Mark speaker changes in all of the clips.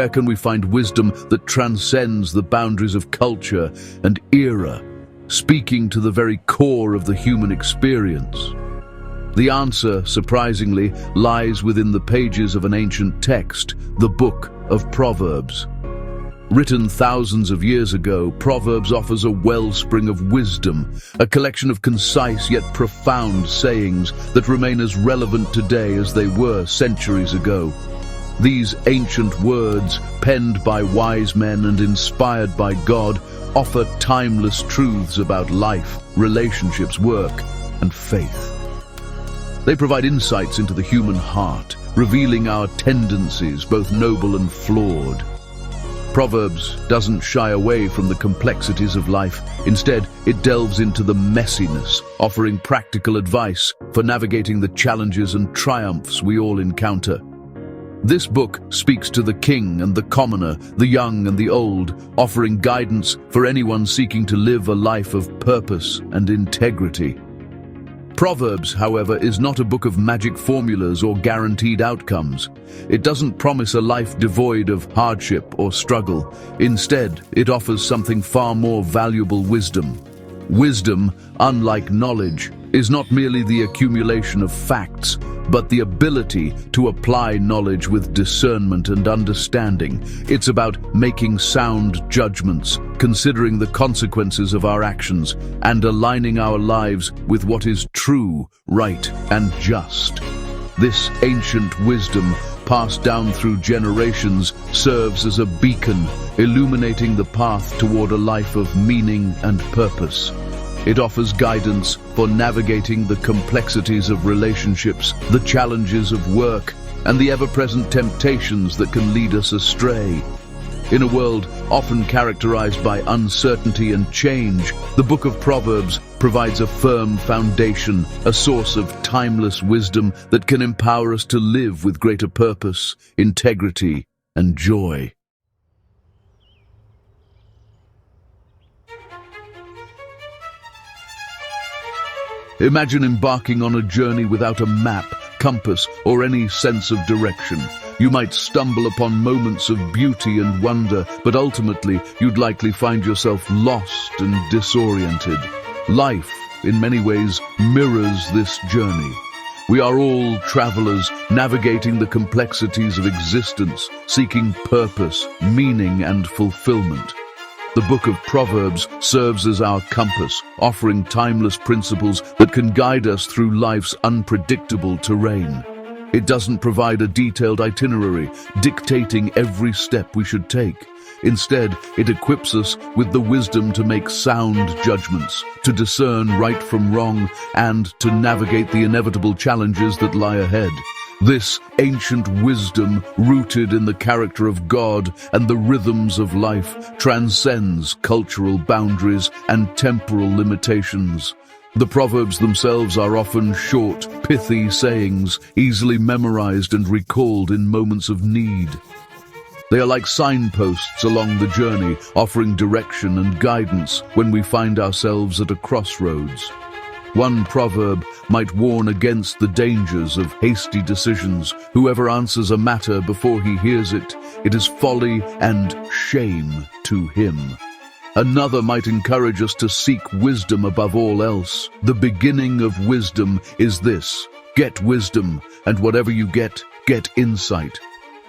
Speaker 1: Where can we find wisdom that transcends the boundaries of culture and era, speaking to the very core of the human experience? The answer, surprisingly, lies within the pages of an ancient text, the Book of Proverbs. Written thousands of years ago, Proverbs offers a wellspring of wisdom, a collection of concise yet profound sayings that remain as relevant today as they were centuries ago. These ancient words, penned by wise men and inspired by God, offer timeless truths about life, relationships, work, and faith. They provide insights into the human heart, revealing our tendencies, both noble and flawed. Proverbs doesn't shy away from the complexities of life. Instead, it delves into the messiness, offering practical advice for navigating the challenges and triumphs we all encounter. This book speaks to the king and the commoner, the young and the old, offering guidance for anyone seeking to live a life of purpose and integrity. Proverbs, however, is not a book of magic formulas or guaranteed outcomes. It doesn't promise a life devoid of hardship or struggle. Instead, it offers something far more valuable: wisdom. Wisdom, unlike knowledge, is not merely the accumulation of facts, but the ability to apply knowledge with discernment and understanding. It's about making sound judgments, considering the consequences of our actions, and aligning our lives with what is true, right, and just. This ancient wisdom, passed down through generations, serves as a beacon, illuminating the path toward a life of meaning and purpose. It offers guidance for navigating the complexities of relationships, the challenges of work, and the ever-present temptations that can lead us astray. In a world often characterized by uncertainty and change, the Book of Proverbs provides a firm foundation, a source of timeless wisdom that can empower us to live with greater purpose, integrity, and joy. Imagine embarking on a journey without a map, compass, or any sense of direction. You might stumble upon moments of beauty and wonder, but ultimately you'd likely find yourself lost and disoriented. Life, in many ways, mirrors this journey. We are all travelers, navigating the complexities of existence, seeking purpose, meaning, and fulfillment. The Book of Proverbs serves as our compass, offering timeless principles that can guide us through life's unpredictable terrain. It doesn't provide a detailed itinerary, dictating every step we should take. Instead, it equips us with the wisdom to make sound judgments, to discern right from wrong, and to navigate the inevitable challenges that lie ahead. This ancient wisdom, rooted in the character of God and the rhythms of life, transcends cultural boundaries and temporal limitations. The Proverbs themselves are often short, pithy sayings, easily memorized and recalled in moments of need. They are like signposts along the journey, offering direction and guidance when we find ourselves at a crossroads. One proverb might warn against the dangers of hasty decisions. Whoever answers a matter before he hears it, it is folly and shame to him. Another might encourage us to seek wisdom above all else. The beginning of wisdom is this: get wisdom, and whatever you get insight.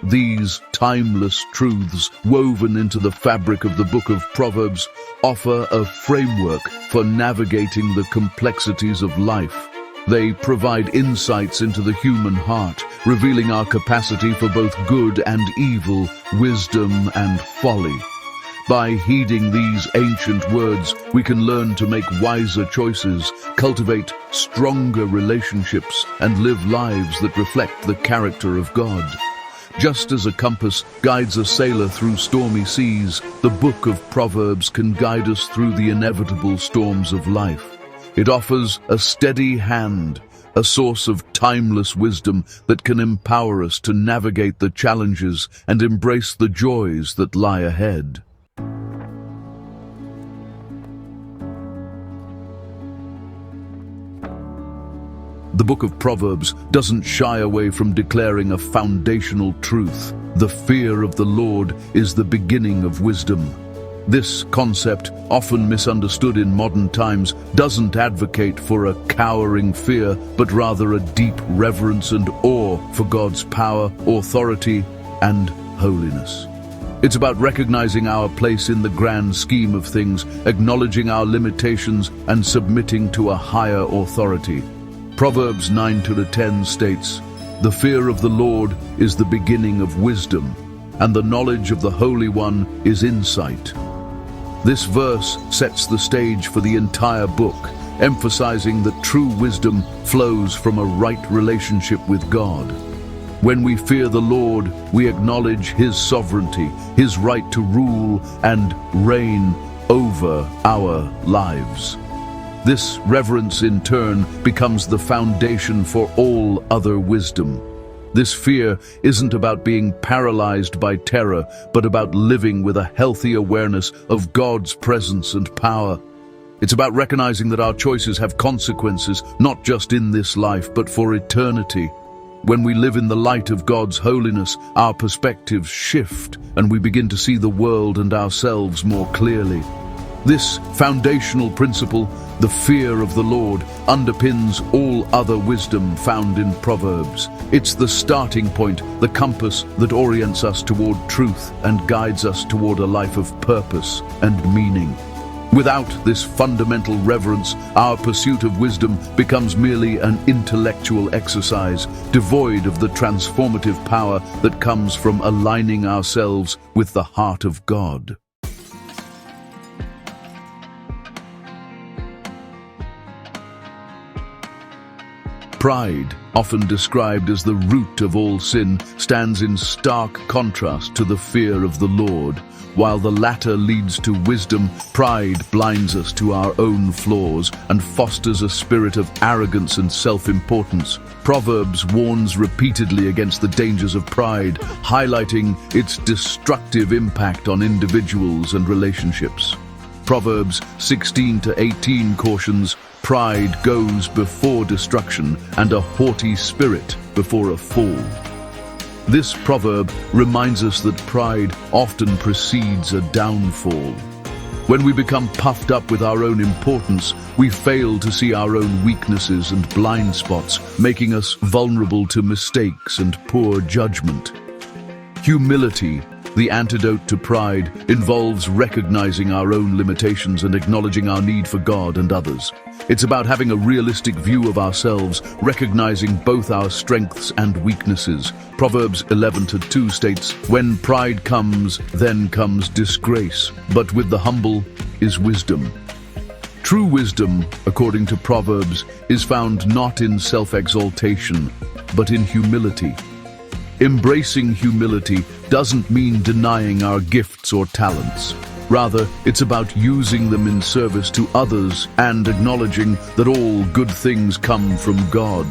Speaker 1: These timeless truths, woven into the fabric of the Book of Proverbs, offer a framework for navigating the complexities of life. They provide insights into the human heart, revealing our capacity for both good and evil, wisdom and folly. By heeding these ancient words, we can learn to make wiser choices, cultivate stronger relationships, and live lives that reflect the character of God. Just as a compass guides a sailor through stormy seas, the Book of Proverbs can guide us through the inevitable storms of life. It offers a steady hand, a source of timeless wisdom that can empower us to navigate the challenges and embrace the joys that lie ahead. The book of Proverbs doesn't shy away from declaring a foundational truth. The fear of the Lord is the beginning of wisdom. This concept, often misunderstood in modern times, doesn't advocate for a cowering fear, but rather a deep reverence and awe for God's power, authority, and holiness. It's about recognizing our place in the grand scheme of things, acknowledging our limitations, and submitting to a higher authority. Proverbs 9-10 states, "The fear of the Lord is the beginning of wisdom, and the knowledge of the Holy One is insight." This verse sets the stage for the entire book, emphasizing that true wisdom flows from a right relationship with God. When we fear the Lord, we acknowledge His sovereignty, His right to rule and reign over our lives. This reverence, in turn, becomes the foundation for all other wisdom. This fear isn't about being paralyzed by terror, but about living with a healthy awareness of God's presence and power. It's about recognizing that our choices have consequences, not just in this life, but for eternity. When we live in the light of God's holiness, our perspectives shift, and we begin to see the world and ourselves more clearly. This foundational principle, the fear of the Lord, underpins all other wisdom found in Proverbs. It's the starting point, the compass that orients us toward truth and guides us toward a life of purpose and meaning. Without this fundamental reverence, our pursuit of wisdom becomes merely an intellectual exercise, devoid of the transformative power that comes from aligning ourselves with the heart of God. Pride, often described as the root of all sin, stands in stark contrast to the fear of the Lord. While the latter leads to wisdom, pride blinds us to our own flaws and fosters a spirit of arrogance and self-importance. Proverbs warns repeatedly against the dangers of pride, highlighting its destructive impact on individuals and relationships. Proverbs 16-18 cautions, "Pride goes before destruction, and a haughty spirit before a fall." This proverb reminds us that pride often precedes a downfall. When we become puffed up with our own importance, we fail to see our own weaknesses and blind spots, making us vulnerable to mistakes and poor judgment. Humility, the antidote to pride, involves recognizing our own limitations and acknowledging our need for God and others. It's about having a realistic view of ourselves, recognizing both our strengths and weaknesses. Proverbs 11:2 states, "When pride comes, then comes disgrace, but with the humble is wisdom." True wisdom, according to Proverbs, is found not in self-exaltation, but in humility. Embracing humility doesn't mean denying our gifts or talents. Rather, it's about using them in service to others and acknowledging that all good things come from God.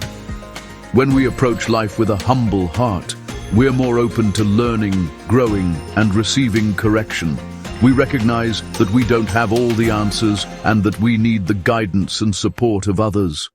Speaker 1: When we approach life with a humble heart, we're more open to learning, growing, and receiving correction. We recognize that we don't have all the answers and that we need the guidance and support of others.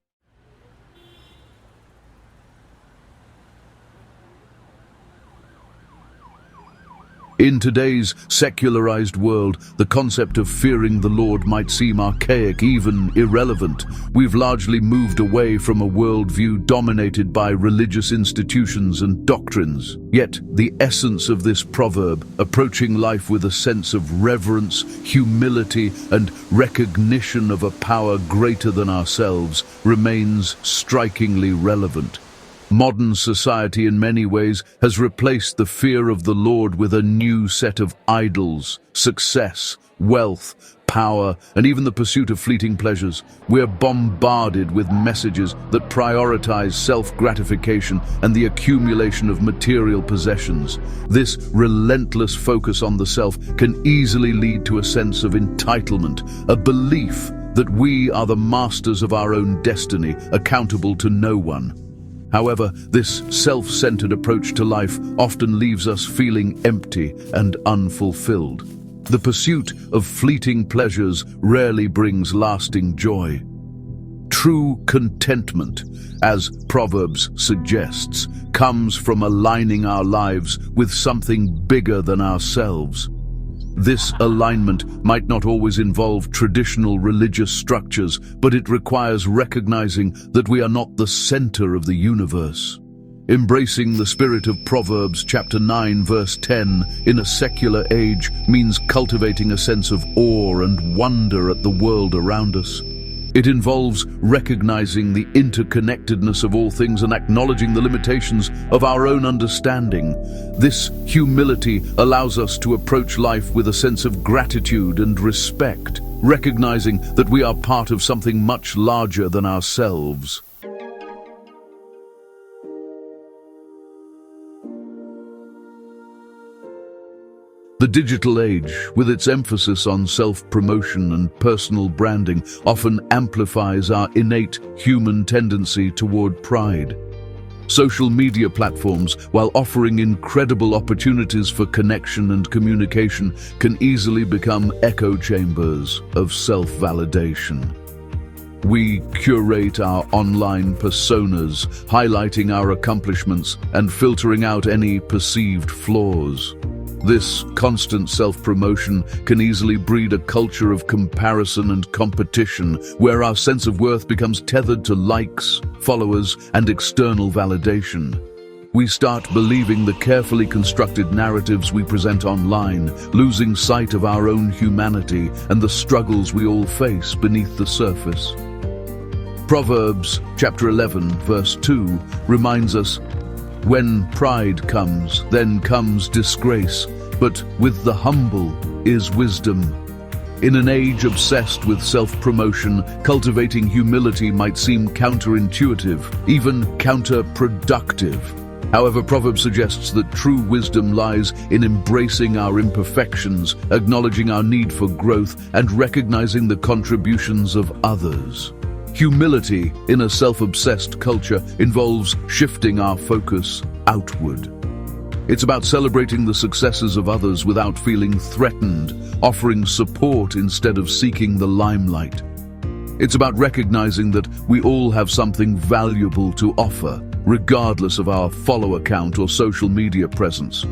Speaker 1: In today's secularized world, the concept of fearing the Lord might seem archaic, even irrelevant. We've largely moved away from a worldview dominated by religious institutions and doctrines. Yet, the essence of this proverb, approaching life with a sense of reverence, humility, and recognition of a power greater than ourselves, remains strikingly relevant. Modern society in many ways has replaced the fear of the Lord with a new set of idols, success, wealth, power, and even the pursuit of fleeting pleasures. We're bombarded with messages that prioritize self-gratification and the accumulation of material possessions. This relentless focus on the self can easily lead to a sense of entitlement, a belief that we are the masters of our own destiny, accountable to no one. However, this self-centered approach to life often leaves us feeling empty and unfulfilled. The pursuit of fleeting pleasures rarely brings lasting joy. True contentment, as Proverbs suggests, comes from aligning our lives with something bigger than ourselves. This alignment might not always involve traditional religious structures, but it requires recognizing that we are not the center of the universe. Embracing the spirit of Proverbs chapter 9 verse 10 in a secular age means cultivating a sense of awe and wonder at the world around us. It involves recognizing the interconnectedness of all things and acknowledging the limitations of our own understanding. This humility allows us to approach life with a sense of gratitude and respect, recognizing that we are part of something much larger than ourselves. The digital age, with its emphasis on self-promotion and personal branding, often amplifies our innate human tendency toward pride. Social media platforms, while offering incredible opportunities for connection and communication, can easily become echo chambers of self-validation. We curate our online personas, highlighting our accomplishments and filtering out any perceived flaws. This constant self-promotion can easily breed a culture of comparison and competition, where our sense of worth becomes tethered to likes, followers, and external validation. We start believing the carefully constructed narratives we present online, losing sight of our own humanity and the struggles we all face beneath the surface. Proverbs chapter 11 verse 2 reminds us, "When pride comes, then comes disgrace, but with the humble is wisdom." In an age obsessed with self-promotion, cultivating humility might seem counterintuitive, even counterproductive. However, Proverbs suggests that true wisdom lies in embracing our imperfections, acknowledging our need for growth, and recognizing the contributions of others. Humility in a self-obsessed culture involves shifting our focus outward. It's about celebrating the successes of others without feeling threatened, offering support instead of seeking the limelight. It's about recognizing that we all have something valuable to offer, regardless of our follower count or social media presence.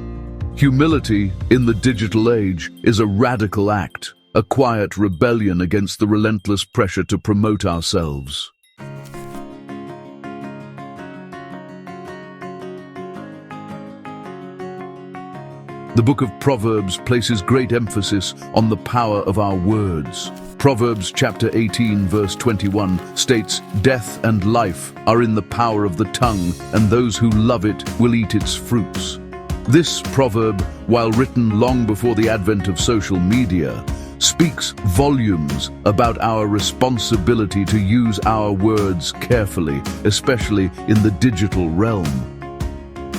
Speaker 1: Humility in the digital age is a radical act, a quiet rebellion against the relentless pressure to promote ourselves. The book of Proverbs places great emphasis on the power of our words. Proverbs chapter 18 verse 21 states, "Death and life are in the power of the tongue, and those who love it will eat its fruits." This proverb, while written long before the advent of social media, speaks volumes about our responsibility to use our words carefully, especially in the digital realm.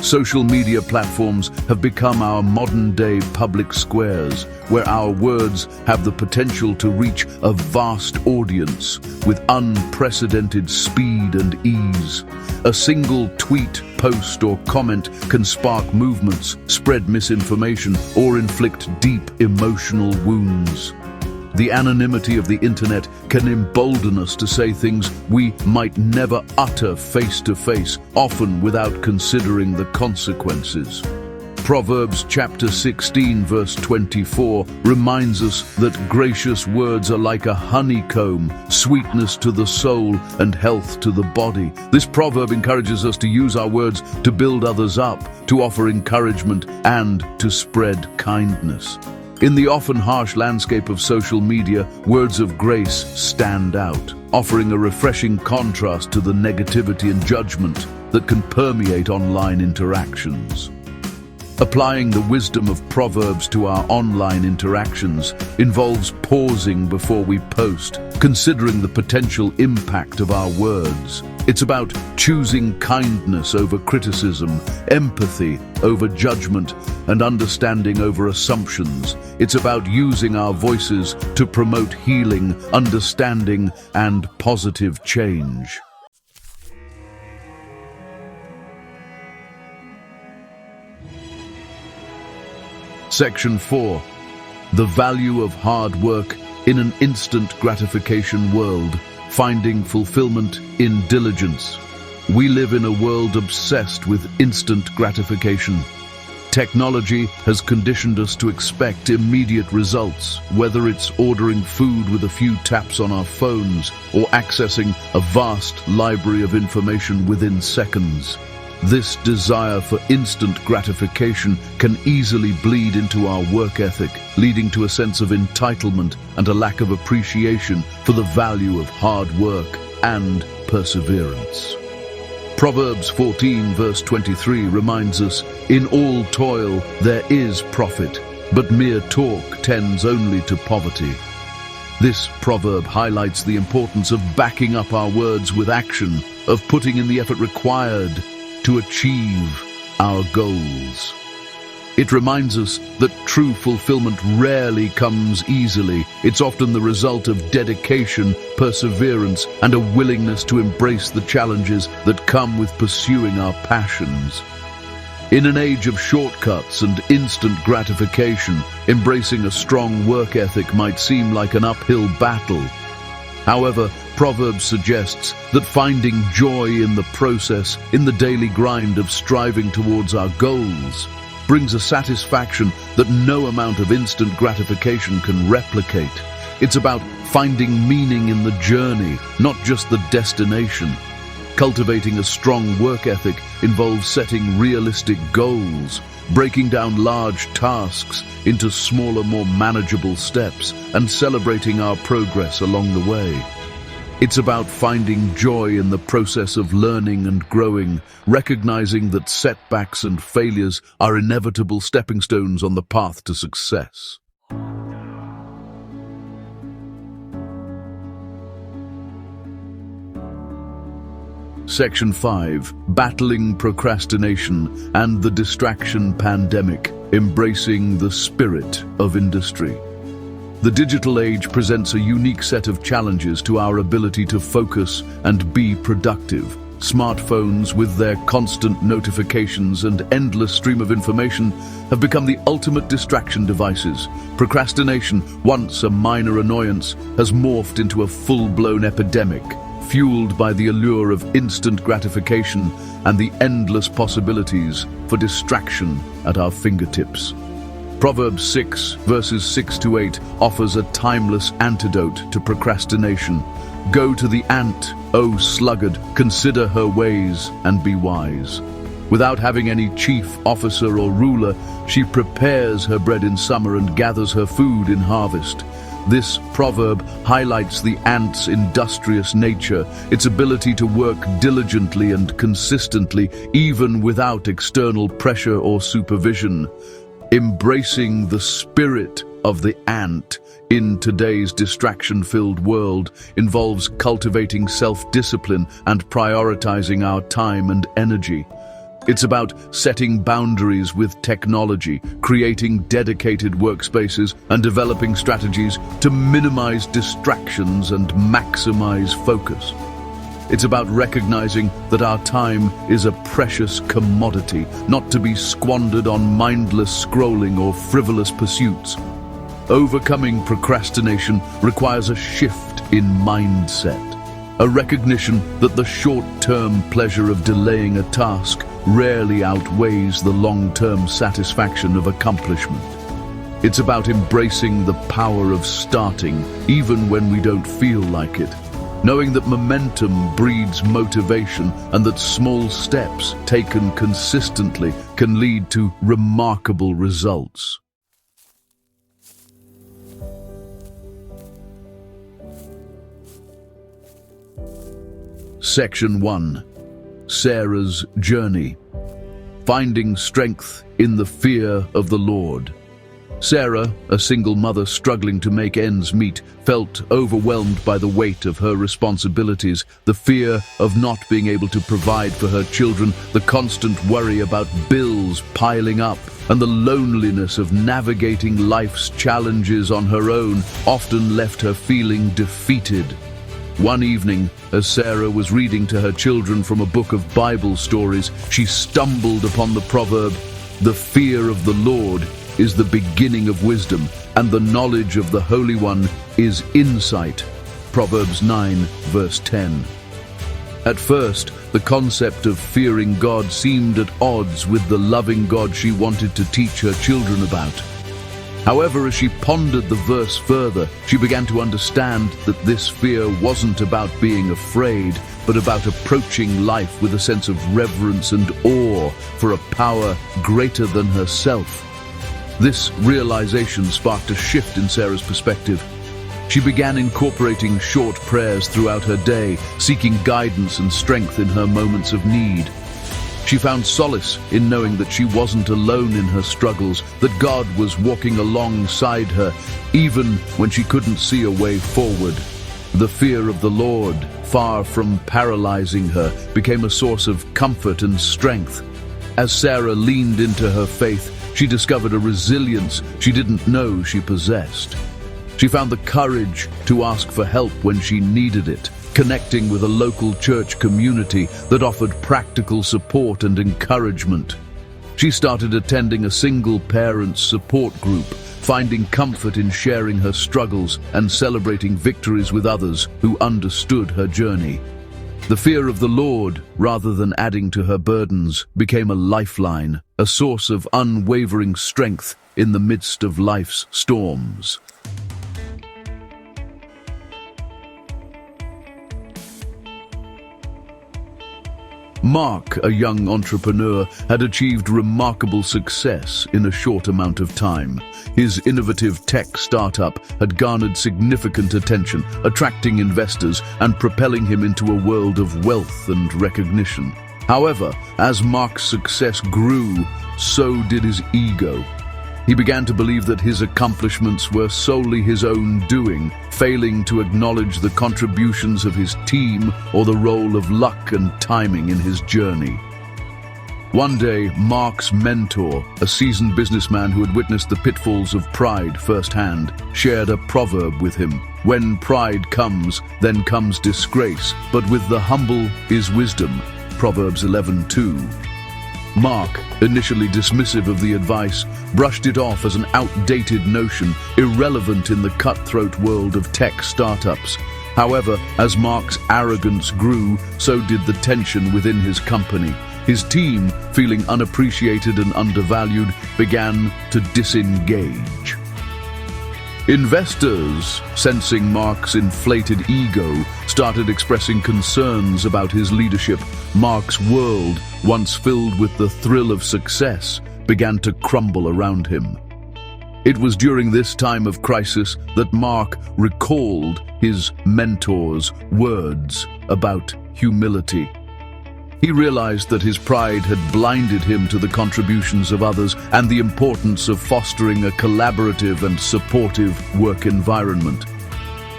Speaker 1: Social media platforms have become our modern-day public squares, where our words have the potential to reach a vast audience with unprecedented speed and ease. A single tweet, post, or comment can spark movements, spread misinformation, or inflict deep emotional wounds. The anonymity of the internet can embolden us to say things we might never utter face-to-face, often without considering the consequences. Proverbs chapter 16 verse 24 reminds us that gracious words are like a honeycomb, sweetness to the soul and health to the body. This proverb encourages us to use our words to build others up, to offer encouragement, and to spread kindness. In the often harsh landscape of social media, words of grace stand out, offering a refreshing contrast to the negativity and judgment that can permeate online interactions. Applying the wisdom of Proverbs to our online interactions involves pausing before we post, considering the potential impact of our words. It's about choosing kindness over criticism, empathy over judgment, and understanding over assumptions. It's about using our voices to promote healing, understanding, and positive change. Section 4. The value of hard work in an instant gratification world. finding fulfillment in diligence. We live in a world obsessed with instant gratification. Technology has conditioned us to expect immediate results, whether it's ordering food with a few taps on our phones or accessing a vast library of information within seconds. This desire for instant gratification can easily bleed into our work ethic, leading to a sense of entitlement and a lack of appreciation for the value of hard work and perseverance. Proverbs 14 verse 23 reminds us, "In all toil there is profit, but mere talk tends only to poverty." This proverb highlights the importance of backing up our words with action, of putting in the effort required to achieve our goals. It reminds us that true fulfillment rarely comes easily. It's often the result of dedication, perseverance, and a willingness to embrace the challenges that come with pursuing our passions. In an age of shortcuts and instant gratification, embracing a strong work ethic might seem like an uphill battle. However, Proverbs suggests that finding joy in the process, in the daily grind of striving towards our goals, brings a satisfaction that no amount of instant gratification can replicate. It's about finding meaning in the journey, not just the destination. Cultivating a strong work ethic involves setting realistic goals, breaking down large tasks into smaller, more manageable steps, and celebrating our progress along the way. It's about finding joy in the process of learning and growing, recognizing that setbacks and failures are inevitable stepping stones on the path to success. Section 5. Battling Procrastination and the Distraction Pandemic, Embracing the Spirit of Industry. The digital age presents a unique set of challenges to our ability to focus and be productive. Smartphones, with their constant notifications and endless stream of information, have become the ultimate distraction devices. Procrastination, once a minor annoyance, has morphed into a full-blown epidemic, fueled by the allure of instant gratification and the endless possibilities for distraction at our fingertips. Proverbs 6, verses 6 to 8 offers a timeless antidote to procrastination. "Go to the ant, O sluggard, consider her ways and be wise. Without having any chief officer or ruler, she prepares her bread in summer and gathers her food in harvest." This proverb highlights the ant's industrious nature, its ability to work diligently and consistently, even without external pressure or supervision. Embracing the spirit of the ant in today's distraction-filled world involves cultivating self-discipline and prioritizing our time and energy. It's about setting boundaries with technology, creating dedicated workspaces, and developing strategies to minimize distractions and maximize focus. It's about recognizing that our time is a precious commodity, not to be squandered on mindless scrolling or frivolous pursuits. Overcoming procrastination requires a shift in mindset, a recognition that the short-term pleasure of delaying a task rarely outweighs the long-term satisfaction of accomplishment. It's about embracing the power of starting, even when we don't feel like it, knowing that momentum breeds motivation and that small steps taken consistently can lead to remarkable results. Section 1. Sarah's Journey. Finding strength in the fear of the Lord. Sarah, a single mother struggling to make ends meet, felt overwhelmed by the weight of her responsibilities, the fear of not being able to provide for her children, the constant worry about bills piling up, and the loneliness of navigating life's challenges on her own often left her feeling defeated. One evening, as Sarah was reading to her children from a book of Bible stories, she stumbled upon the proverb, "The fear of the Lord is the beginning of wisdom, and the knowledge of the Holy One is insight." Proverbs 9, verse 10. At first, the concept of fearing God seemed at odds with the loving God she wanted to teach her children about. However, as she pondered the verse further, she began to understand that this fear wasn't about being afraid, but about approaching life with a sense of reverence and awe for a power greater than herself. This realization sparked a shift in Sarah's perspective. She began incorporating short prayers throughout her day, seeking guidance and strength in her moments of need. She found solace in knowing that she wasn't alone in her struggles, that God was walking alongside her, even when she couldn't see a way forward. The fear of the Lord, far from paralyzing her, became a source of comfort and strength. As Sarah leaned into her faith, she discovered a resilience she didn't know she possessed. She found the courage to ask for help when she needed it, connecting with a local church community that offered practical support and encouragement. She started attending a single-parent support group, finding comfort in sharing her struggles and celebrating victories with others who understood her journey. The fear of the Lord, rather than adding to her burdens, became a lifeline, a source of unwavering strength in the midst of life's storms. Mark, a young entrepreneur, had achieved remarkable success in a short amount of time. His innovative tech startup had garnered significant attention, attracting investors and propelling him into a world of wealth and recognition. However, as Mark's success grew, so did his ego. He began to believe that his accomplishments were solely his own doing, failing to acknowledge the contributions of his team or the role of luck and timing in his journey. One day, Mark's mentor, a seasoned businessman who had witnessed the pitfalls of pride firsthand, shared a proverb with him. When pride comes, then comes disgrace, but with the humble is wisdom. Proverbs 11:2. Mark, initially dismissive of the advice, brushed it off as an outdated notion, irrelevant in the cutthroat world of tech startups. However, as Mark's arrogance grew, so did the tension within his company. His team, feeling unappreciated and undervalued, began to disengage. Investors, sensing Mark's inflated ego, started expressing concerns about his leadership. Mark's world, once filled with the thrill of success, began to crumble around him. It was during this time of crisis that Mark recalled his mentor's words about humility. He realized that his pride had blinded him to the contributions of others and the importance of fostering a collaborative and supportive work environment.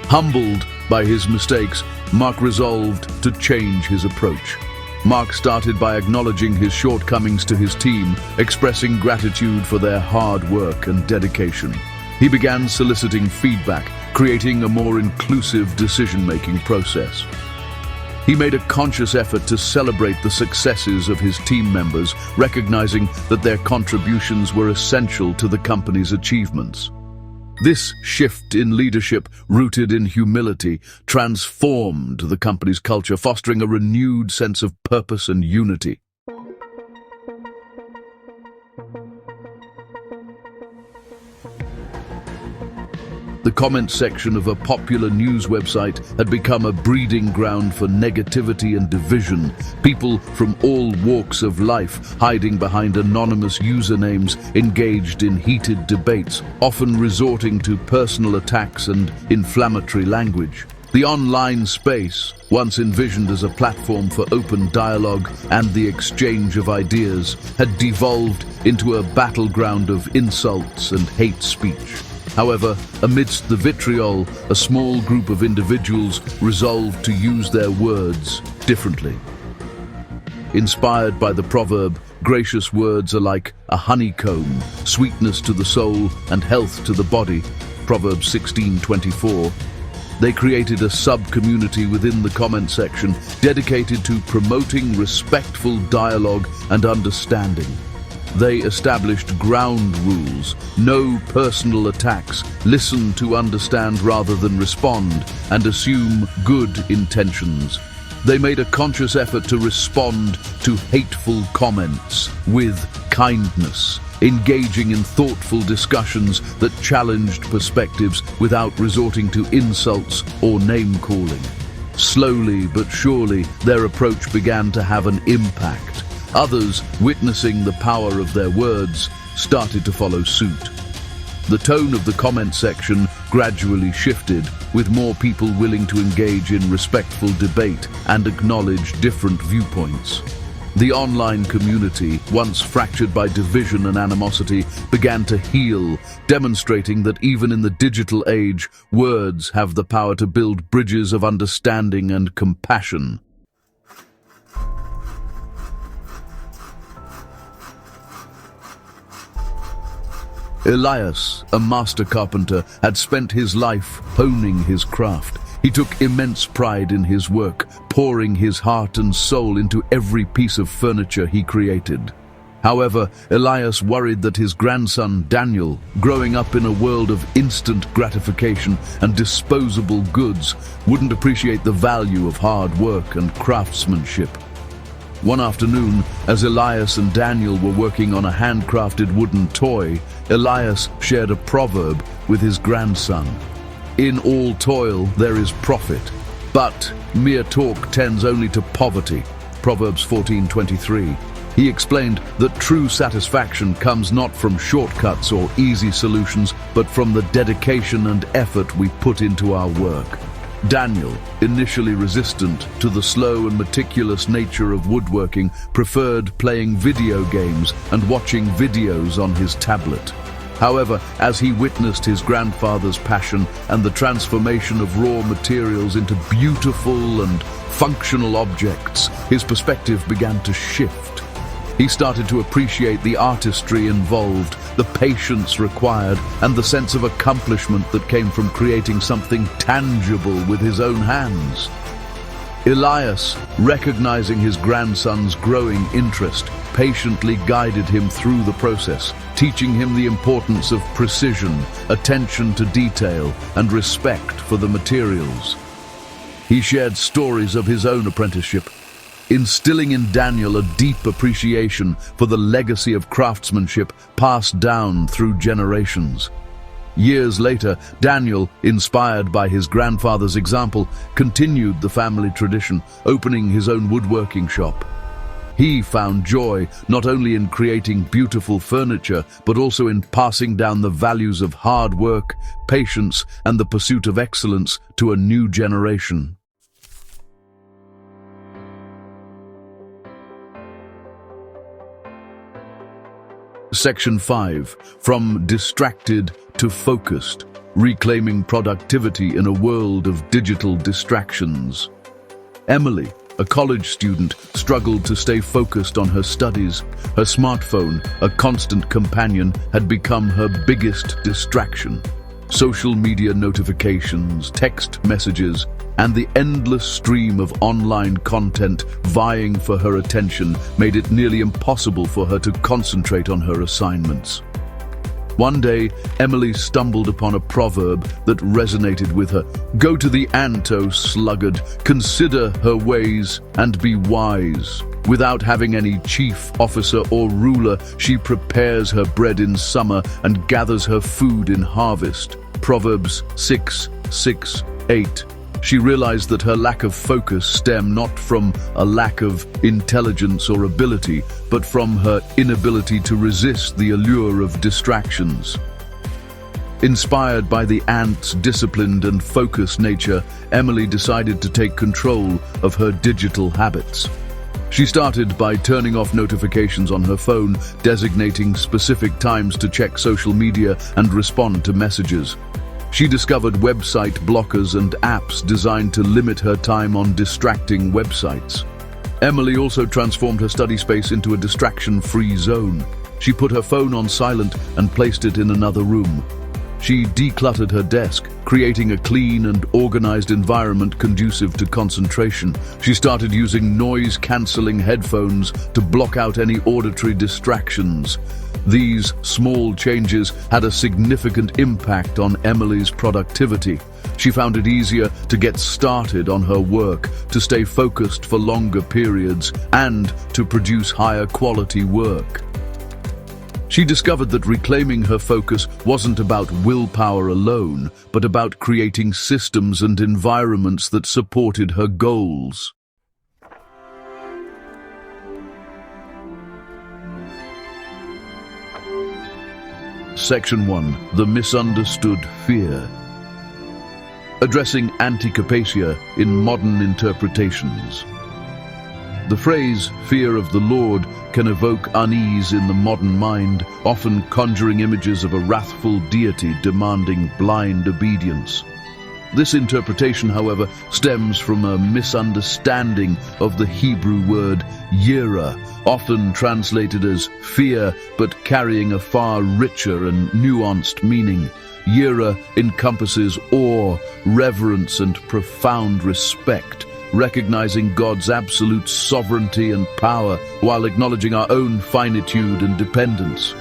Speaker 1: Humbled by his mistakes, Mark resolved to change his approach. Mark started by acknowledging his shortcomings to his team, expressing gratitude for their hard work and dedication. He began soliciting feedback, creating a more inclusive decision-making process. He made a conscious effort to celebrate the successes of his team members, recognizing that their contributions were essential to the company's achievements. This shift in leadership, rooted in humility, transformed the company's culture, fostering a renewed sense of purpose and unity. The comment section of a popular news website had become a breeding ground for negativity and division. People from all walks of life, hiding behind anonymous usernames, engaged in heated debates, often resorting to personal attacks and inflammatory language. The online space, once envisioned as a platform for open dialogue and the exchange of ideas, had devolved into a battleground of insults and hate speech. However, amidst the vitriol, a small group of individuals resolved to use their words differently. Inspired by the proverb, gracious words are like a honeycomb, sweetness to the soul and health to the body, Proverbs 16:24, they created a sub-community within the comment section dedicated to promoting respectful dialogue and understanding. They established ground rules: no personal attacks, listen to understand rather than respond, and assume good intentions. They made a conscious effort to respond to hateful comments with kindness, engaging in thoughtful discussions that challenged perspectives without resorting to insults or name-calling. Slowly but surely, their approach began to have an impact. Others, witnessing the power of their words, started to follow suit. The tone of the comment section gradually shifted, with more people willing to engage in respectful debate and acknowledge different viewpoints. The online community, once fractured by division and animosity, began to heal, demonstrating that even in the digital age, words have the power to build bridges of understanding and compassion. Elias, a master carpenter, had spent his life honing his craft. He took immense pride in his work, pouring his heart and soul into every piece of furniture he created. However, Elias worried that his grandson, Daniel, growing up in a world of instant gratification and disposable goods, wouldn't appreciate the value of hard work and craftsmanship. One afternoon, as Elias and Daniel were working on a handcrafted wooden toy, Elias shared a proverb with his grandson. "In all toil there is profit, but mere talk tends only to poverty." Proverbs 14:23. He explained that true satisfaction comes not from shortcuts or easy solutions, but from the dedication and effort we put into our work. Daniel, initially resistant to the slow and meticulous nature of woodworking, preferred playing video games and watching videos on his tablet. However, as he witnessed his grandfather's passion and the transformation of raw materials into beautiful and functional objects, his perspective began to shift. He started to appreciate the artistry involved, the patience required, and the sense of accomplishment that came from creating something tangible with his own hands. Elias, recognizing his grandson's growing interest, patiently guided him through the process, teaching him the importance of precision, attention to detail, and respect for the materials. He shared stories of his own apprenticeship, instilling in Daniel a deep appreciation for the legacy of craftsmanship passed down through generations. Years later, Daniel, inspired by his grandfather's example, continued the family tradition, opening his own woodworking shop. He found joy not only in creating beautiful furniture, but also in passing down the values of hard work, patience, and the pursuit of excellence to a new generation. Section 5. From distracted to focused, reclaiming productivity in a world of digital distractions. Emily, a college student, struggled to stay focused on her studies. Her smartphone, a constant companion, had become her biggest distraction. Social media notifications, text messages, and the endless stream of online content vying for her attention made it nearly impossible for her to concentrate on her assignments. One day, Emily stumbled upon a proverb that resonated with her. "Go to the ant, O sluggard, consider her ways and be wise. Without having any chief, officer, or ruler, she prepares her bread in summer and gathers her food in harvest." Proverbs 6:6-8. She realized that her lack of focus stemmed not from a lack of intelligence or ability, but from her inability to resist the allure of distractions. Inspired by the ant's disciplined and focused nature, Emily decided to take control of her digital habits. She started by turning off notifications on her phone, designating specific times to check social media and respond to messages. She discovered website blockers and apps designed to limit her time on distracting websites. Emily also transformed her study space into a distraction-free zone. She put her phone on silent and placed it in another room. She decluttered her desk, creating a clean and organized environment conducive to concentration. She started using noise-canceling headphones to block out any auditory distractions. These small changes had a significant impact on Emily's productivity. She found it easier to get started on her work, to stay focused for longer periods, and to produce higher quality work. She discovered that reclaiming her focus wasn't about willpower alone, but about creating systems and environments that supported her goals. Section 1. The Misunderstood Fear. Addressing Anticopatia in modern interpretations. The phrase, "fear of the Lord," can evoke unease in the modern mind, often conjuring images of a wrathful deity demanding blind obedience. This interpretation, however, stems from a misunderstanding of the Hebrew word yirah, often translated as fear, but carrying a far richer and nuanced meaning. Yirah encompasses awe, reverence, and profound respect, recognizing God's absolute sovereignty and power while acknowledging our own finitude and dependence.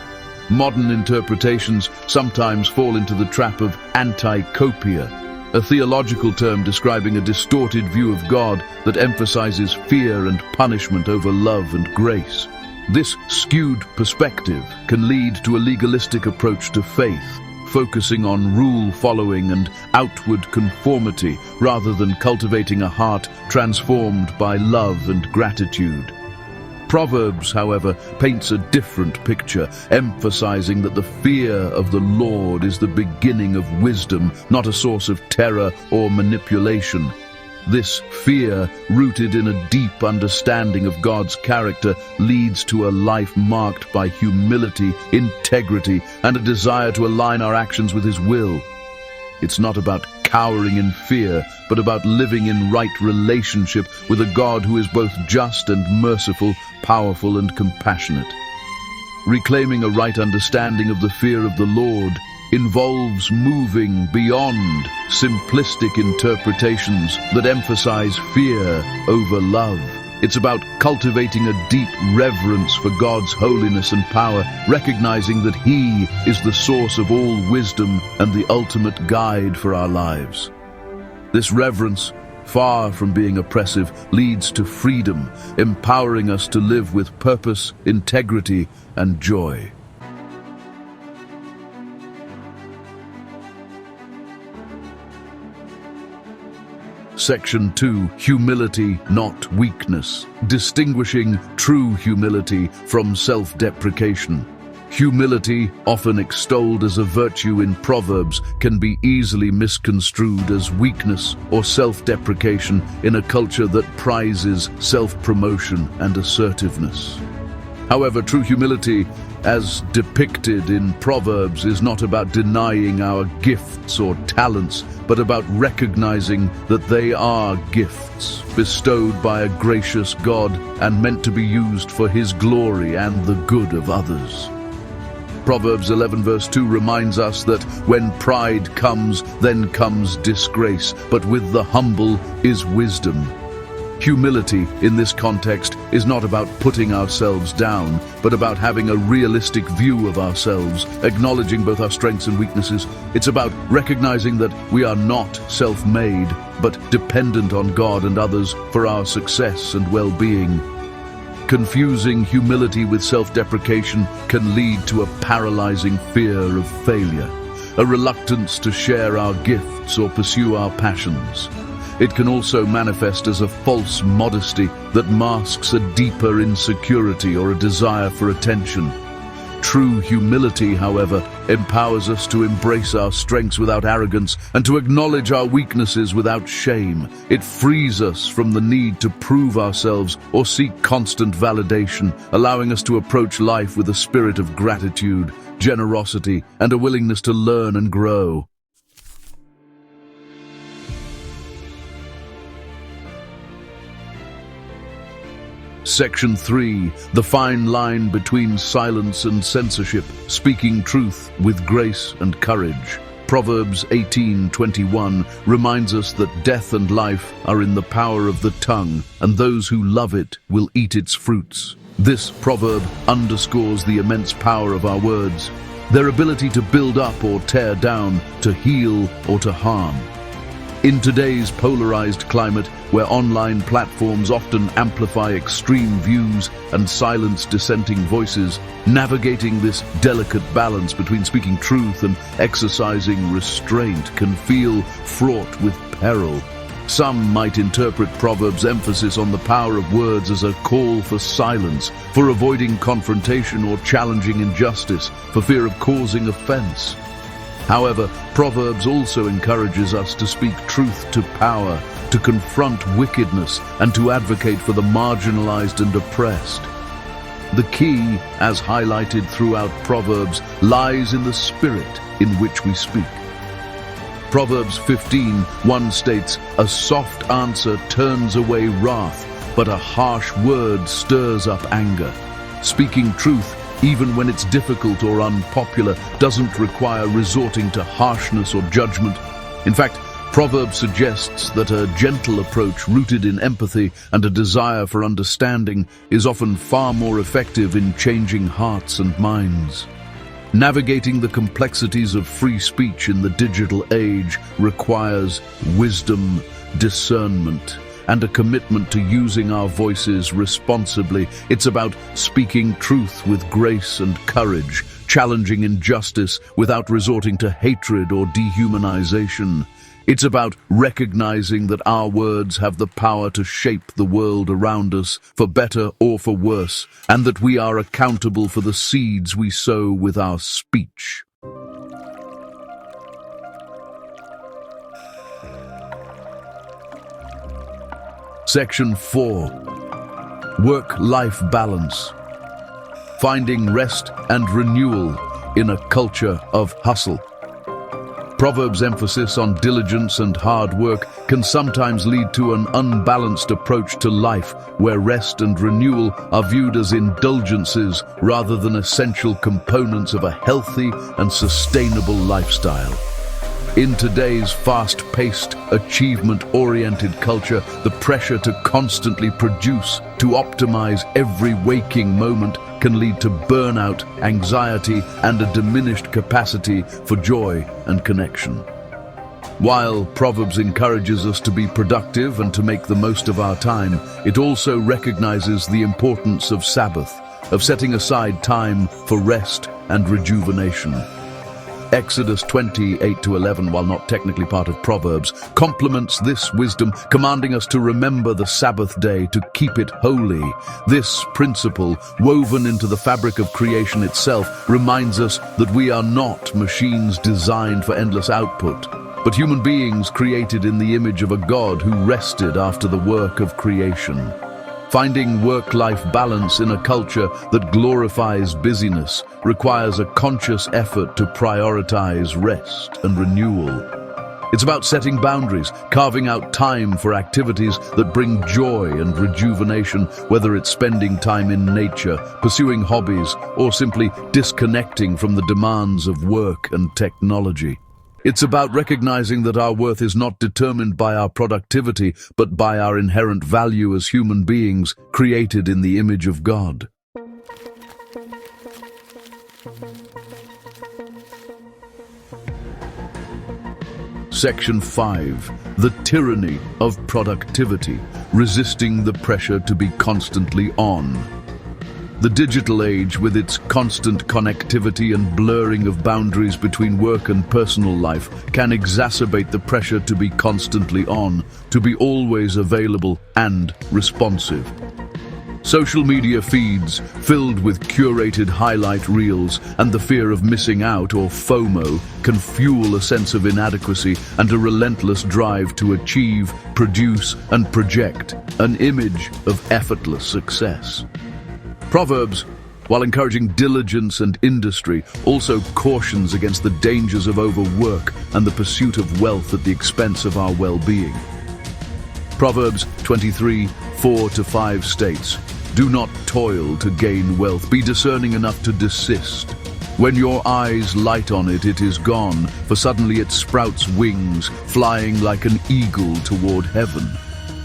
Speaker 1: Modern interpretations sometimes fall into the trap of Anticopatia, a theological term describing a distorted view of God that emphasizes fear and punishment over love and grace. This skewed perspective can lead to a legalistic approach to faith, focusing on rule-following and outward conformity rather than cultivating a heart transformed by love and gratitude. Proverbs, however, paints a different picture, emphasizing that the fear of the Lord is the beginning of wisdom, not a source of terror or manipulation. This fear, rooted in a deep understanding of God's character, leads to a life marked by humility, integrity, and a desire to align our actions with His will. It's not about cowering in fear, but about living in right relationship with a God who is both just and merciful, powerful and compassionate. Reclaiming a right understanding of the fear of the Lord involves moving beyond simplistic interpretations that emphasize fear over love. It's about cultivating a deep reverence for God's holiness and power, recognizing that He is the source of all wisdom and the ultimate guide for our lives. This reverence, far from being oppressive, leads to freedom, empowering us to live with purpose, integrity, and joy. Section 2. Humility, not weakness. Distinguishing true humility from self-deprecation. Humility, often extolled as a virtue in Proverbs, can be easily misconstrued as weakness or self-deprecation in a culture that prizes self-promotion and assertiveness. However, true humility, as depicted in Proverbs, is not about denying our gifts or talents, but about recognizing that they are gifts bestowed by a gracious God and meant to be used for His glory and the good of others. Proverbs 11 verse 2 reminds us that when pride comes, then comes disgrace, but with the humble is wisdom. Humility, in this context, is not about putting ourselves down, but about having a realistic view of ourselves, acknowledging both our strengths and weaknesses. It's about recognizing that we are not self-made, but dependent on God and others for our success and well-being. Confusing humility with self-deprecation can lead to a paralyzing fear of failure, a reluctance to share our gifts or pursue our passions. It can also manifest as a false modesty that masks a deeper insecurity or a desire for attention. True humility, however, empowers us to embrace our strengths without arrogance and to acknowledge our weaknesses without shame. It frees us from the need to prove ourselves or seek constant validation, allowing us to approach life with a spirit of gratitude, generosity, and a willingness to learn and grow. Section 3. The fine line between silence and censorship, speaking truth with grace and courage. Proverbs 18:21 reminds us that death and life are in the power of the tongue, and those who love it will eat its fruits. This proverb underscores the immense power of our words, their ability to build up or tear down, to heal or to harm. In today's polarized climate, where online platforms often amplify extreme views and silence dissenting voices, navigating this delicate balance between speaking truth and exercising restraint can feel fraught with peril. Some might interpret Proverbs' emphasis on the power of words as a call for silence, for avoiding confrontation or challenging injustice, for fear of causing offense. However, Proverbs also encourages us to speak truth to power, to confront wickedness, and to advocate for the marginalized and oppressed. The key, as highlighted throughout Proverbs, lies in the spirit in which we speak. Proverbs 15:1 states, "A soft answer turns away wrath, but a harsh word stirs up anger." Speaking truth, even when it's difficult or unpopular, doesn't require resorting to harshness or judgment. In fact, Proverbs suggests that a gentle approach rooted in empathy and a desire for understanding is often far more effective in changing hearts and minds. Navigating the complexities of free speech in the digital age requires wisdom, discernment, and a commitment to using our voices responsibly. It's about speaking truth with grace and courage, challenging injustice without resorting to hatred or dehumanization. It's about recognizing that our words have the power to shape the world around us, for better or for worse, and that we are accountable for the seeds we sow with our speech. Section 4. Work-life balance. Finding rest and renewal in a culture of hustle. Proverbs' emphasis on diligence and hard work can sometimes lead to an unbalanced approach to life, where rest and renewal are viewed as indulgences rather than essential components of a healthy and sustainable lifestyle. In today's fast-paced, achievement-oriented culture, the pressure to constantly produce, to optimize every waking moment, can lead to burnout, anxiety, and a diminished capacity for joy and connection. While Proverbs encourages us to be productive and to make the most of our time, it also recognizes the importance of Sabbath, of setting aside time for rest and rejuvenation. Exodus 20:8-11, while not technically part of Proverbs, complements this wisdom, commanding us to remember the Sabbath day, to keep it holy. This principle, woven into the fabric of creation itself, reminds us that we are not machines designed for endless output, but human beings created in the image of a God who rested after the work of creation. Finding work-life balance in a culture that glorifies busyness requires a conscious effort to prioritize rest and renewal. It's about setting boundaries, carving out time for activities that bring joy and rejuvenation, whether it's spending time in nature, pursuing hobbies, or simply disconnecting from the demands of work and technology. It's about recognizing that our worth is not determined by our productivity, but by our inherent value as human beings created in the image of God. Section 5. The tyranny of productivity, resisting the pressure to be constantly on. The digital age, with its constant connectivity and blurring of boundaries between work and personal life, can exacerbate the pressure to be constantly on, to be always available and responsive. Social media feeds, filled with curated highlight reels, and the fear of missing out, or FOMO, can fuel a sense of inadequacy and a relentless drive to achieve, produce, and project an image of effortless success. Proverbs, while encouraging diligence and industry, also cautions against the dangers of overwork and the pursuit of wealth at the expense of our well-being. Proverbs 23:4-5 states, "Do not toil to gain wealth. Be discerning enough to desist. When your eyes light on it, it is gone, for suddenly it sprouts wings, flying like an eagle toward heaven.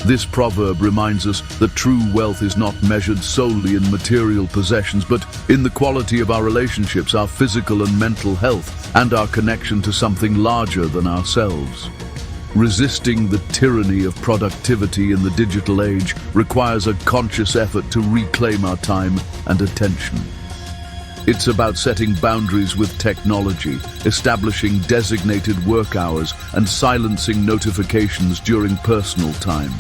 Speaker 1: This proverb reminds us that true wealth is not measured solely in material possessions, but in the quality of our relationships, our physical and mental health, and our connection to something larger than ourselves. Resisting the tyranny of productivity in the digital age requires a conscious effort to reclaim our time and attention. It's about setting boundaries with technology, establishing designated work hours, and silencing notifications during personal time.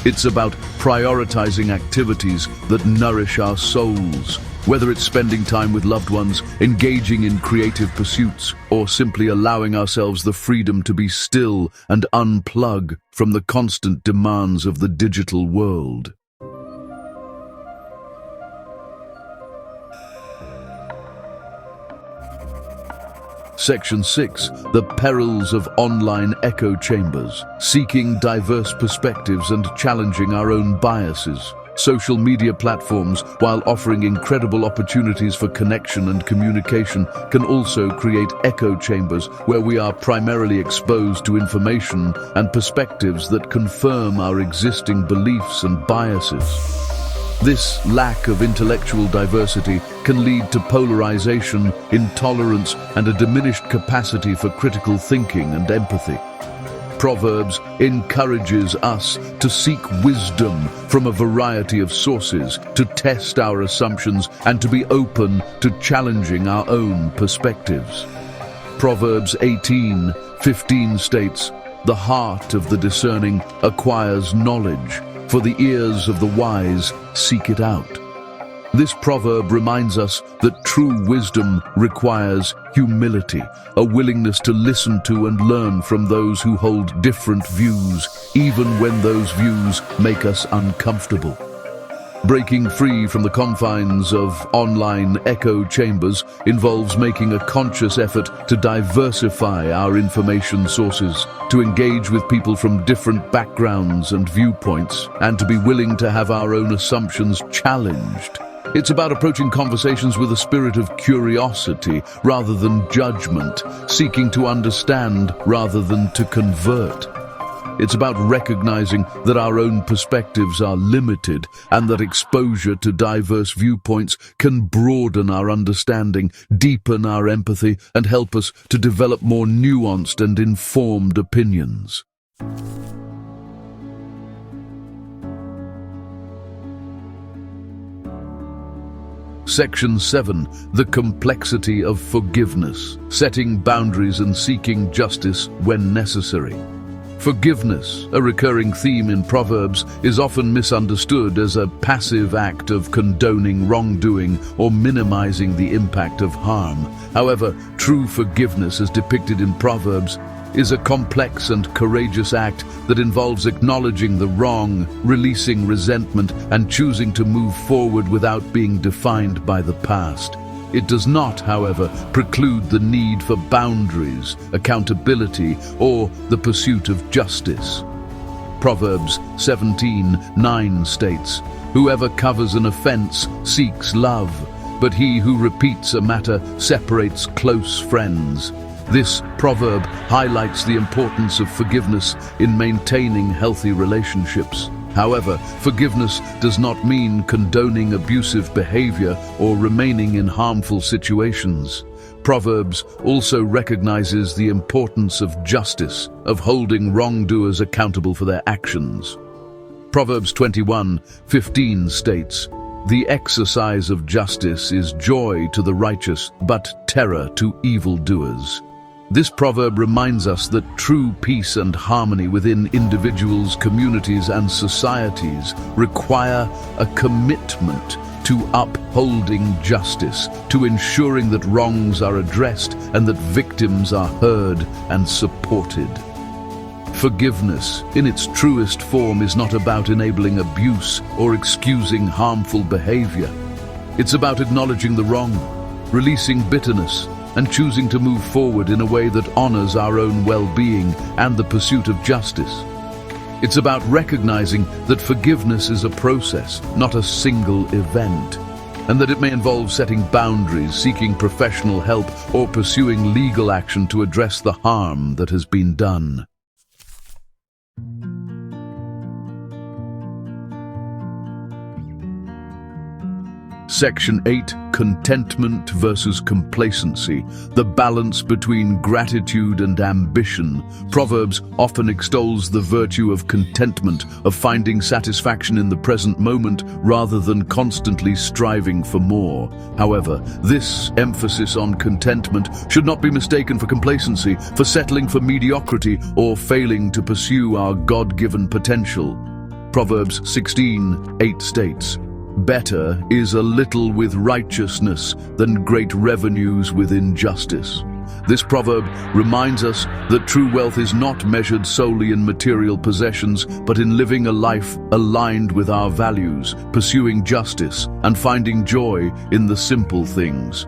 Speaker 1: It's about prioritizing activities that nourish our souls, whether it's spending time with loved ones, engaging in creative pursuits, or simply allowing ourselves the freedom to be still and unplug from the constant demands of the digital world. Section 6. The Perils of Online Echo Chambers. Seeking diverse perspectives and challenging our own biases. Social media platforms, while offering incredible opportunities for connection and communication, can also create echo chambers where we are primarily exposed to information and perspectives that confirm our existing beliefs and biases. This lack of intellectual diversity can lead to polarization, intolerance, and a diminished capacity for critical thinking and empathy. Proverbs encourages us to seek wisdom from a variety of sources, to test our assumptions, and to be open to challenging our own perspectives. Proverbs 18:15 states, "The heart of the discerning acquires knowledge, for the ears of the wise seek it out." This proverb reminds us that true wisdom requires humility, a willingness to listen to and learn from those who hold different views, even when those views make us uncomfortable. Breaking free from the confines of online echo chambers involves making a conscious effort to diversify our information sources, to engage with people from different backgrounds and viewpoints, and to be willing to have our own assumptions challenged. It's about approaching conversations with a spirit of curiosity rather than judgment, seeking to understand rather than to convert. It's about recognizing that our own perspectives are limited and that exposure to diverse viewpoints can broaden our understanding, deepen our empathy, and help us to develop more nuanced and informed opinions. Section 7. The Complexity of Forgiveness. Setting boundaries and seeking justice when necessary. Forgiveness, a recurring theme in Proverbs, is often misunderstood as a passive act of condoning wrongdoing or minimizing the impact of harm. However, true forgiveness, as depicted in Proverbs, is a complex and courageous act that involves acknowledging the wrong, releasing resentment, and choosing to move forward without being defined by the past. It does not, however, preclude the need for boundaries, accountability, or the pursuit of justice. Proverbs 17:9 states, "Whoever covers an offense seeks love, but he who repeats a matter separates close friends." This proverb highlights the importance of forgiveness in maintaining healthy relationships. However, forgiveness does not mean condoning abusive behavior or remaining in harmful situations. Proverbs also recognizes the importance of justice, of holding wrongdoers accountable for their actions. Proverbs 21:15 states, "The exercise of justice is joy to the righteous, but terror to evildoers." This proverb reminds us that true peace and harmony within individuals, communities, and societies require a commitment to upholding justice, to ensuring that wrongs are addressed and that victims are heard and supported. Forgiveness, in its truest form, is not about enabling abuse or excusing harmful behavior. It's about acknowledging the wrong, releasing bitterness, and choosing to move forward in a way that honors our own well-being and the pursuit of justice. It's about recognizing that forgiveness is a process, not a single event. and that it may involve setting boundaries, seeking professional help, or pursuing legal action to address the harm that has been done. Section 8. Contentment versus complacency, the balance between gratitude and ambition. Proverbs often extols the virtue of contentment, of finding satisfaction in the present moment rather than constantly striving for more. However, this emphasis on contentment should not be mistaken for complacency, for settling for mediocrity, or failing to pursue our God-given potential. Proverbs 16:8 states, "Better is a little with righteousness than great revenues with injustice." This proverb reminds us that true wealth is not measured solely in material possessions, but in living a life aligned with our values, pursuing justice, and finding joy in the simple things.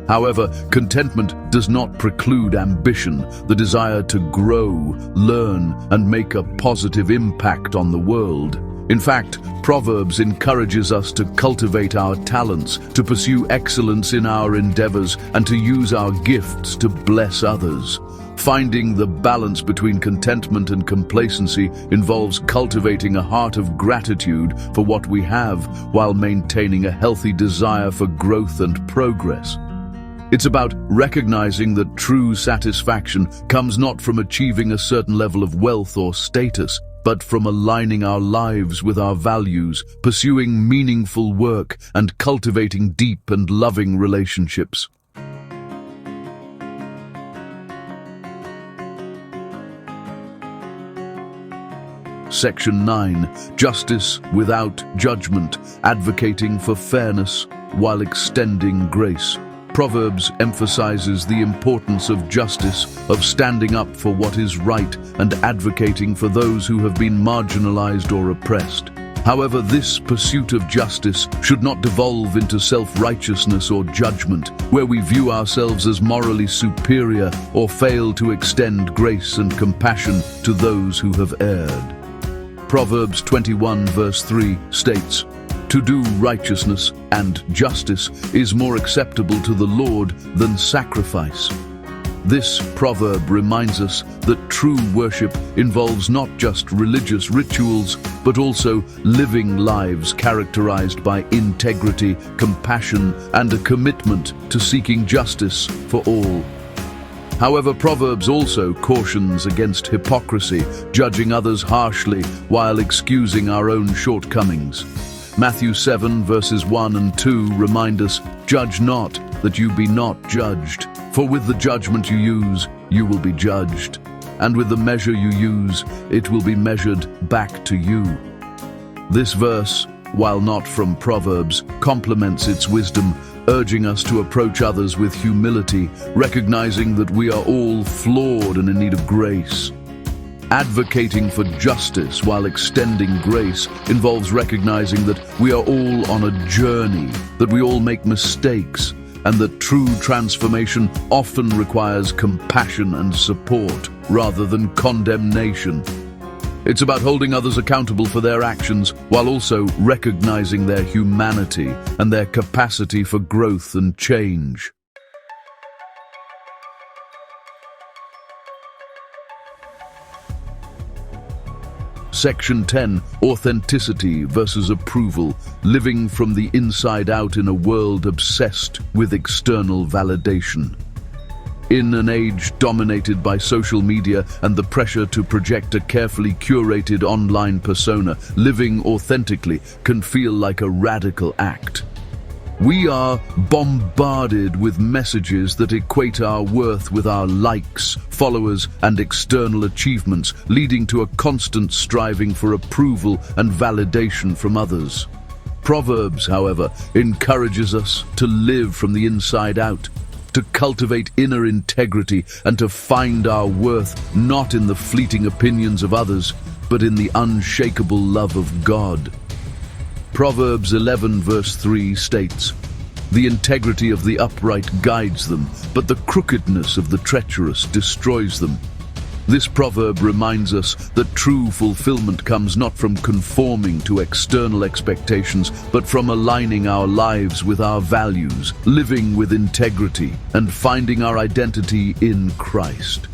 Speaker 1: However, contentment does not preclude ambition, the desire to grow, learn, and make a positive impact on the world. In fact, Proverbs encourages us to cultivate our talents, to pursue excellence in our endeavors, and to use our gifts to bless others. Finding the balance between contentment and complacency involves cultivating a heart of gratitude for what we have, while maintaining a healthy desire for growth and progress. It's about recognizing that true satisfaction comes not from achieving a certain level of wealth or status, but from aligning our lives with our values, pursuing meaningful work, and cultivating deep and loving relationships. Section 9. Justice without judgment, advocating for fairness while extending grace. Proverbs emphasizes the importance of justice, of standing up for what is right and advocating for those who have been marginalized or oppressed. However, this pursuit of justice should not devolve into self-righteousness or judgment, where we view ourselves as morally superior or fail to extend grace and compassion to those who have erred. Proverbs 21 verse 3 states, "To do righteousness and justice is more acceptable to the Lord than sacrifice." This proverb reminds us that true worship involves not just religious rituals, but also living lives characterized by integrity, compassion, and a commitment to seeking justice for all. However, Proverbs also cautions against hypocrisy, judging others harshly while excusing our own shortcomings. Matthew 7 verses 1 and 2 remind us, "Judge not, that you be not judged. For with the judgment you use, you will be judged. And with the measure you use, it will be measured back to you." This verse, while not from Proverbs, complements its wisdom, urging us to approach others with humility, recognizing that we are all flawed and in need of grace. Advocating for justice while extending grace involves recognizing that we are all on a journey, that we all make mistakes, and that true transformation often requires compassion and support rather than condemnation. It's about holding others accountable for their actions while also recognizing their humanity and their capacity for growth and change. Section 10. Authenticity versus approval, living from the inside out in a world obsessed with external validation. In an age dominated by social media and the pressure to project a carefully curated online persona, living authentically can feel like a radical act. We are bombarded with messages that equate our worth with our likes, followers, and external achievements, leading to a constant striving for approval and validation from others. Proverbs, however, encourages us to live from the inside out, to cultivate inner integrity, and to find our worth not in the fleeting opinions of others, but in the unshakable love of God. Proverbs 11 verse 3 states, "The integrity of the upright guides them, but the crookedness of the treacherous destroys them." This proverb reminds us that true fulfillment comes not from conforming to external expectations, but from aligning our lives with our values, living with integrity, and finding our identity in Christ.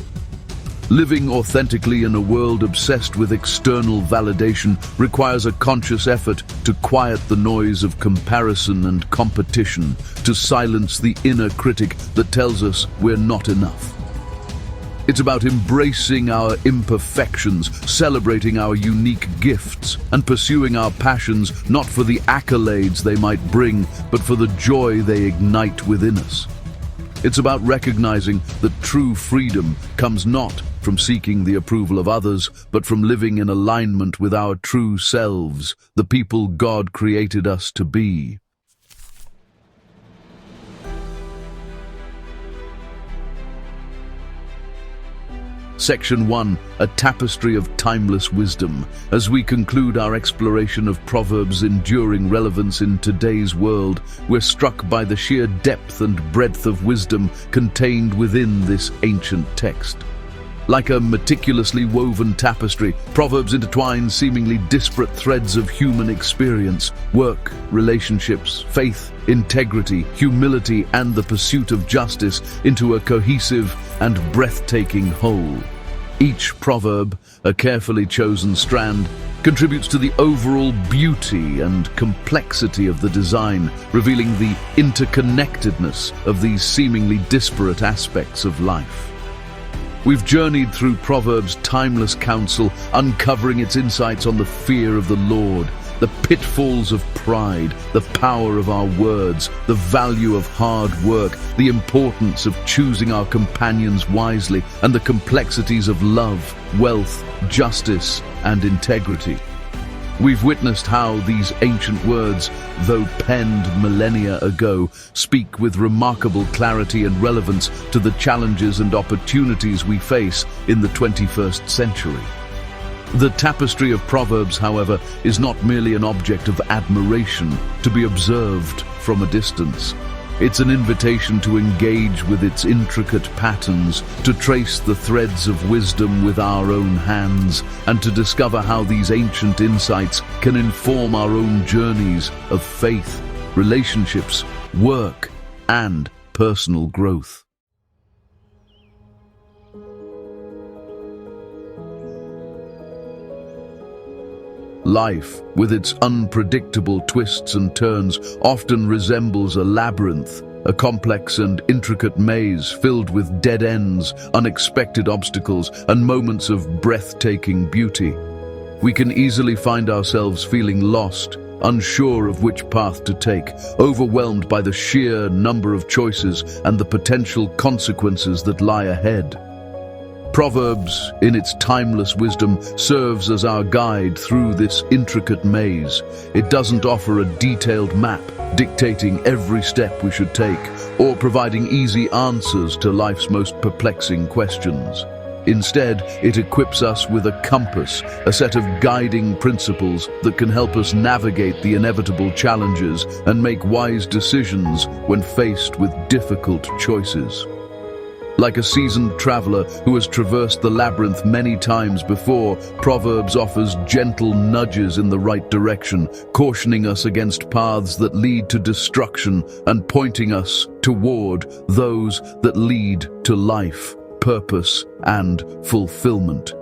Speaker 1: Living authentically in a world obsessed with external validation requires a conscious effort to quiet the noise of comparison and competition, to silence the inner critic that tells us we're not enough. It's about embracing our imperfections, celebrating our unique gifts, and pursuing our passions not for the accolades they might bring, but for the joy they ignite within us. It's about recognizing that true freedom comes not from seeking the approval of others, but from living in alignment with our true selves, the people God created us to be. Section 1, a tapestry of timeless wisdom. As we conclude our exploration of Proverbs' enduring relevance in today's world, we're struck by the sheer depth and breadth of wisdom contained within this ancient text. Like a meticulously woven tapestry, Proverbs intertwine seemingly disparate threads of human experience, work, relationships, faith, integrity, humility, and the pursuit of justice into a cohesive and breathtaking whole. Each proverb, a carefully chosen strand, contributes to the overall beauty and complexity of the design, revealing the interconnectedness of these seemingly disparate aspects of life. We've journeyed through Proverbs' timeless counsel, uncovering its insights on the fear of the Lord, the pitfalls of pride, the power of our words, the value of hard work, the importance of choosing our companions wisely, and the complexities of love, wealth, justice, and integrity. We've witnessed how these ancient words, though penned millennia ago, speak with remarkable clarity and relevance to the challenges and opportunities we face in the 21st century. The tapestry of Proverbs, however, is not merely an object of admiration to be observed from a distance. It's an invitation to engage with its intricate patterns, to trace the threads of wisdom with our own hands, and to discover how these ancient insights can inform our own journeys of faith, relationships, work, and personal growth. Life, with its unpredictable twists and turns, often resembles a labyrinth, a complex and intricate maze filled with dead ends, unexpected obstacles, and moments of breathtaking beauty. We can easily find ourselves feeling lost, unsure of which path to take, overwhelmed by the sheer number of choices and the potential consequences that lie ahead. Proverbs, in its timeless wisdom, serves as our guide through this intricate maze. It doesn't offer a detailed map dictating every step we should take, or providing easy answers to life's most perplexing questions. Instead, it equips us with a compass, a set of guiding principles that can help us navigate the inevitable challenges and make wise decisions when faced with difficult choices. Like a seasoned traveler who has traversed the labyrinth many times before, Proverbs offers gentle nudges in the right direction, cautioning us against paths that lead to destruction and pointing us toward those that lead to life, purpose, and fulfillment.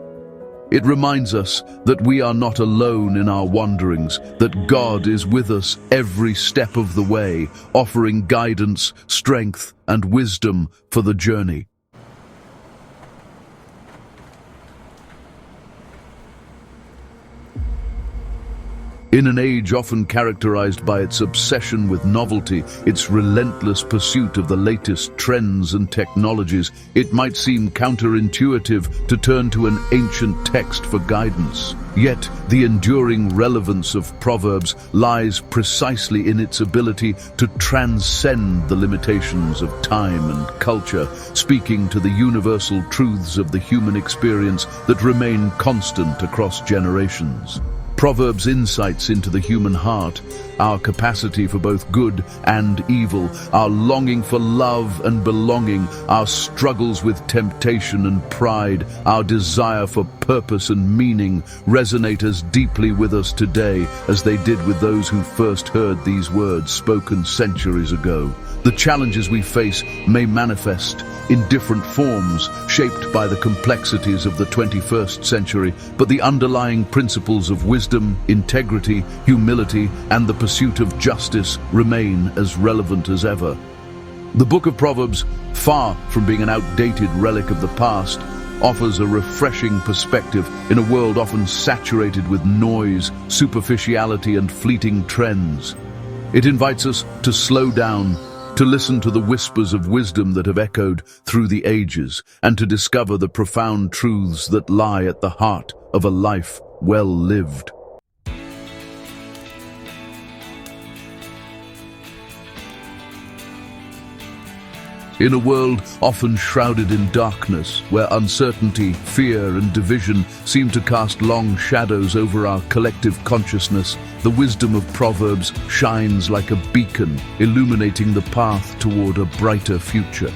Speaker 1: It reminds us that we are not alone in our wanderings, that God is with us every step of the way, offering guidance, strength, and wisdom for the journey. In an age often characterized by its obsession with novelty, its relentless pursuit of the latest trends and technologies, it might seem counterintuitive to turn to an ancient text for guidance. Yet, the enduring relevance of Proverbs lies precisely in its ability to transcend the limitations of time and culture, speaking to the universal truths of the human experience that remain constant across generations. Proverbs' insights into the human heart, our capacity for both good and evil, our longing for love and belonging, our struggles with temptation and pride, our desire for purpose and meaning resonate as deeply with us today as they did with those who first heard these words spoken centuries ago. The challenges we face may manifest in different forms, shaped by the complexities of the 21st century, but the underlying principles of wisdom, integrity, humility, and the pursuit of justice remain as relevant as ever. The book of Proverbs, far from being an outdated relic of the past, offers a refreshing perspective in a world often saturated with noise, superficiality, and fleeting trends. It invites us to slow down, to listen to the whispers of wisdom that have echoed through the ages, and to discover the profound truths that lie at the heart of a life well lived. In a world often shrouded in darkness, where uncertainty, fear, and division seem to cast long shadows over our collective consciousness, the wisdom of Proverbs shines like a beacon, illuminating the path toward a brighter future.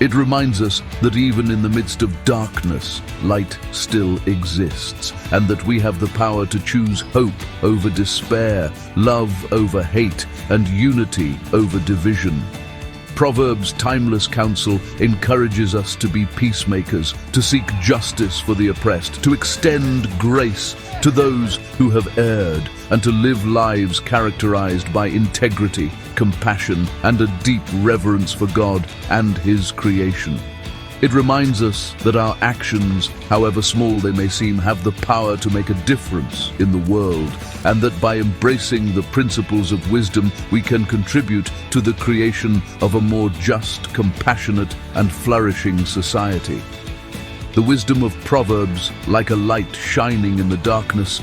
Speaker 1: It reminds us that even in the midst of darkness, light still exists, and that we have the power to choose hope over despair, love over hate, and unity over division. Proverbs' timeless counsel encourages us to be peacemakers, to seek justice for the oppressed, to extend grace to those who have erred, and to live lives characterized by integrity, compassion, and a deep reverence for God and His creation. It reminds us that our actions, however small they may seem, have the power to make a difference in the world, and that by embracing the principles of wisdom, we can contribute to the creation of a more just, compassionate, and flourishing society. The wisdom of Proverbs, like a light shining in the darkness,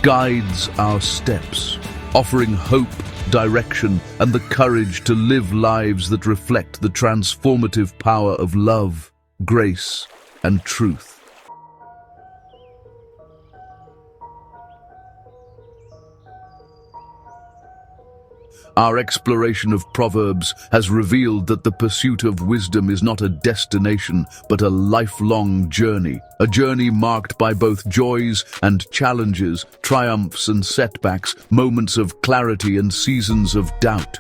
Speaker 1: guides our steps, offering hope, direction, and the courage to live lives that reflect the transformative power of love, grace, and truth. Our exploration of Proverbs has revealed that the pursuit of wisdom is not a destination, but a lifelong journey. A journey marked by both joys and challenges, triumphs and setbacks, moments of clarity and seasons of doubt.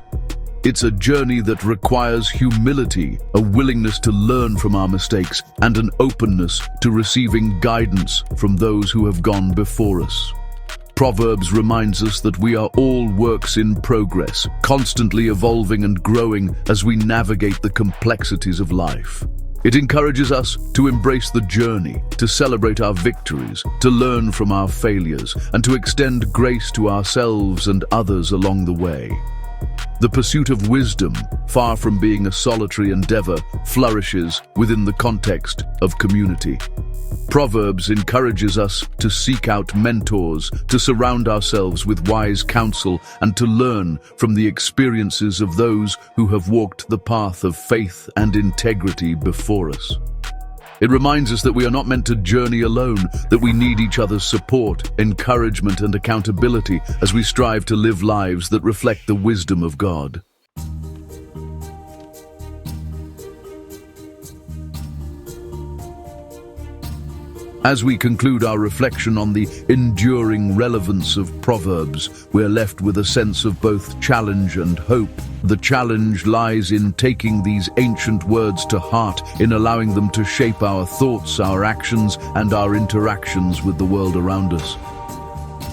Speaker 1: It's a journey that requires humility, a willingness to learn from our mistakes, and an openness to receiving guidance from those who have gone before us. Proverbs reminds us that we are all works in progress, constantly evolving and growing as we navigate the complexities of life. It encourages us to embrace the journey, to celebrate our victories, to learn from our failures, and to extend grace to ourselves and others along the way. The pursuit of wisdom, far from being a solitary endeavor, flourishes within the context of community. Proverbs encourages us to seek out mentors, to surround ourselves with wise counsel, and to learn from the experiences of those who have walked the path of faith and integrity before us. It reminds us that we are not meant to journey alone, that we need each other's support, encouragement, and accountability as we strive to live lives that reflect the wisdom of God. As we conclude our reflection on the enduring relevance of Proverbs, we're left with a sense of both challenge and hope. The challenge lies in taking these ancient words to heart, in allowing them to shape our thoughts, our actions, and our interactions with the world around us.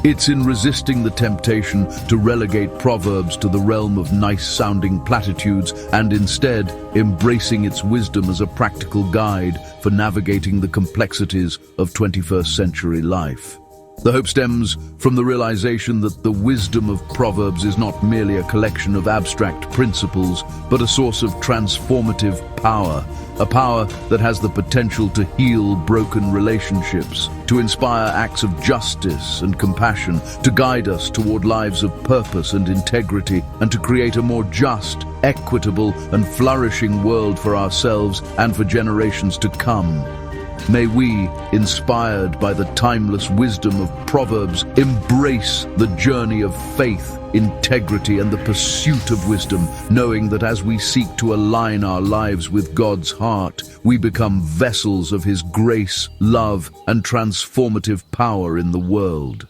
Speaker 1: It's in resisting the temptation to relegate Proverbs to the realm of nice-sounding platitudes and instead embracing its wisdom as a practical guide for navigating the complexities of 21st century life. The hope stems from the realization that the wisdom of Proverbs is not merely a collection of abstract principles, but a source of transformative power, a power that has the potential to heal broken relationships, to inspire acts of justice and compassion, to guide us toward lives of purpose and integrity, and to create a more just, equitable, and flourishing world for ourselves and for generations to come. May we, inspired by the timeless wisdom of Proverbs, embrace the journey of faith, integrity, and the pursuit of wisdom, knowing that as we seek to align our lives with God's heart, we become vessels of His grace, love, and transformative power in the world.